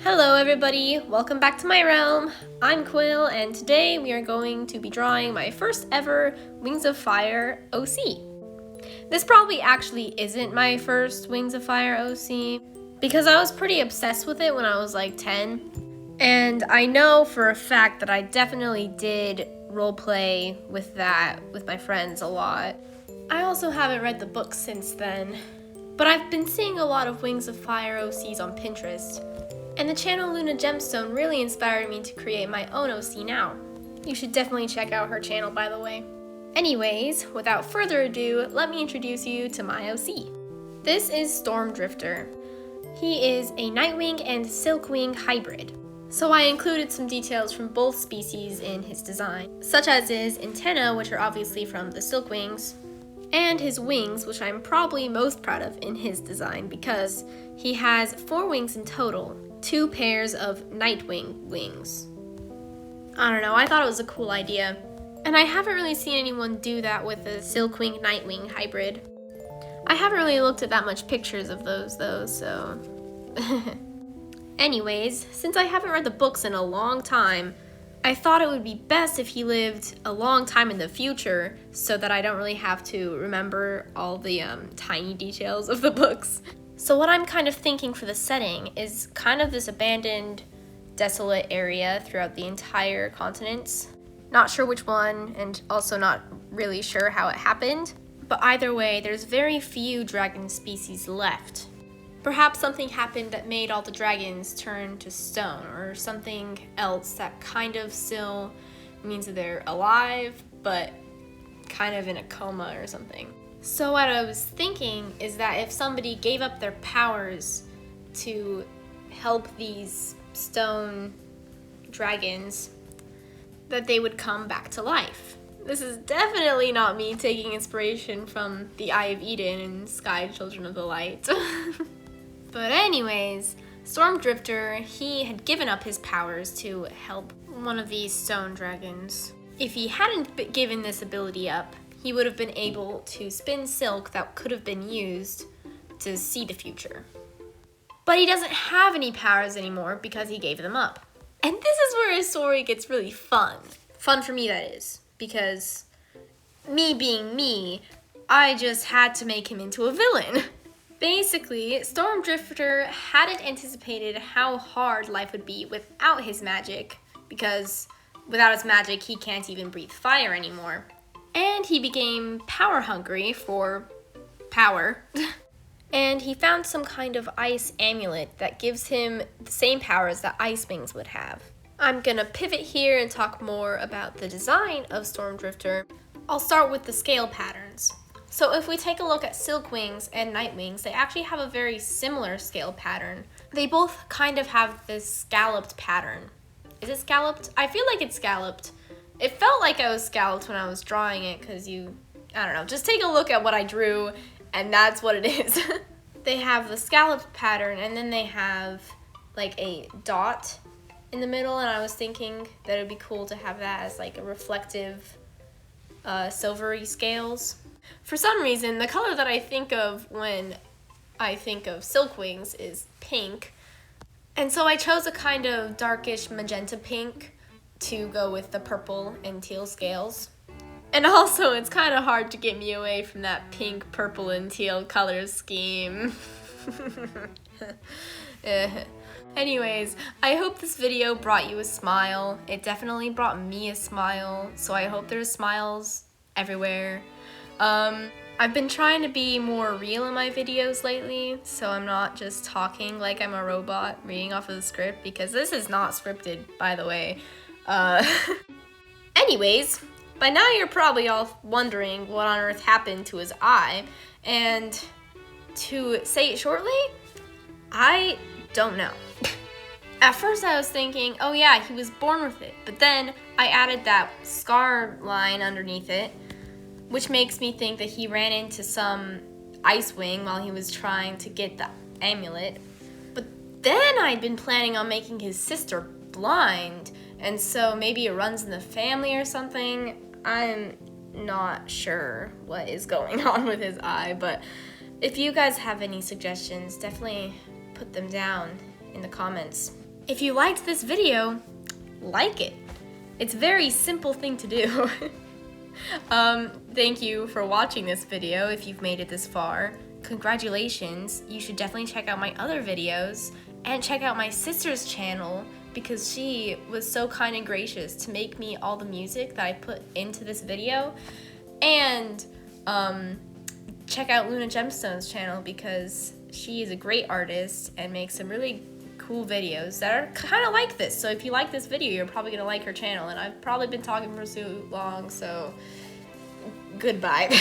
Hello everybody, welcome back to my realm. I'm Quill and today we are going to be drawing my first ever Wings of Fire OC. This probably actually isn't my first Wings of Fire OC because I was pretty obsessed with it when I was like 10. And I know for a fact that I definitely did roleplay with that with my friends a lot. I also haven't read the book since then, but I've been seeing a lot of Wings of Fire OCs on Pinterest. And the channel Lunagemmstone really inspired me to create my own OC now. You should definitely check out her channel, by the way. Anyways, without further ado, let me introduce you to my OC. This is Storm Drifter. He is a Nightwing and Silkwing hybrid. So I included some details from both species in his design, such as his antennae, which are obviously from the Silkwings, and his wings, which I'm probably most proud of in his design because he has 4 wings in total. 2 pairs of Nightwing wings. I don't know, I thought it was a cool idea. And I haven't really seen anyone do that with a Silkwing Nightwing hybrid. I haven't really looked at that much pictures of those though, so... Anyways, since I haven't read the books in a long time, I thought it would be best if he lived a long time in the future so that I don't really have to remember all the tiny details of the books. So what I'm kind of thinking for the setting is kind of this abandoned, desolate area throughout the entire continents. Not sure which one, and also not really sure how it happened. But either way, there's very few dragon species left. Perhaps something happened that made all the dragons turn to stone, or something else that kind of still means that they're alive, but kind of in a coma or something. So what I was thinking is that if somebody gave up their powers to help these stone dragons, that they would come back to life. This is definitely not me taking inspiration from the Eye of Eden and Sky Children of the Light. But anyways, Storm Drifter, he had given up his powers to help one of these stone dragons. If he hadn't given this ability up, he would have been able to spin silk that could have been used to see the future. But he doesn't have any powers anymore because he gave them up. And this is where his story gets really fun. Fun for me, that is. Because me being me, I just had to make him into a villain. Basically, Storm Drifter hadn't anticipated how hard life would be without his magic, because without his magic, he can't even breathe fire anymore. And he became power hungry for power. And he found some kind of ice amulet that gives him the same powers that Ice Wings would have. I'm gonna pivot here and talk more about the design of Storm Drifter. I'll start with the scale patterns. So if we take a look at Silkwings and Nightwings, they actually have a very similar scale pattern. They both kind of have this scalloped pattern. Is it scalloped? I feel like it's scalloped. It felt like I was scalloped when I was drawing it because I don't know, just take a look at what I drew and that's what it is. They have the scalloped pattern and then they have like a dot in the middle, and I was thinking that it would be cool to have that as like a reflective silvery scales. For some reason, the color that I think of when I think of Silkwings is pink, and so I chose a kind of darkish magenta pink to go with the purple and teal scales. And also, it's kind of hard to get me away from that pink, purple, and teal color scheme. Anyways, I hope this video brought you a smile. It definitely brought me a smile, so I hope there's smiles everywhere. I've been trying to be more real in my videos lately, so I'm not just talking like I'm a robot reading off of the script, because this is not scripted, by the way. Anyways, by now you're probably all wondering what on earth happened to his eye, and to say it shortly, I don't know. At first I was thinking, oh yeah, he was born with it, but then I added that scar line underneath it, which makes me think that he ran into some ice wing while he was trying to get the amulet. But then I'd been planning on making his sister blind, and so maybe it runs in the family or something. I'm not sure what is going on with his eye, but if you guys have any suggestions, definitely put them down in the comments. If you liked this video, like it. It's a very simple thing to do. Thank you for watching this video if you've made it this far. Congratulations. You should definitely check out my other videos and check out my sister's channel because she was so kind and gracious to make me all the music that I put into this video. And check out Lunagemmstone's channel because she is a great artist and makes some really cool videos that are kind of like this. So if you like this video, you're probably gonna like her channel, and I've probably been talking for so long, so goodbye.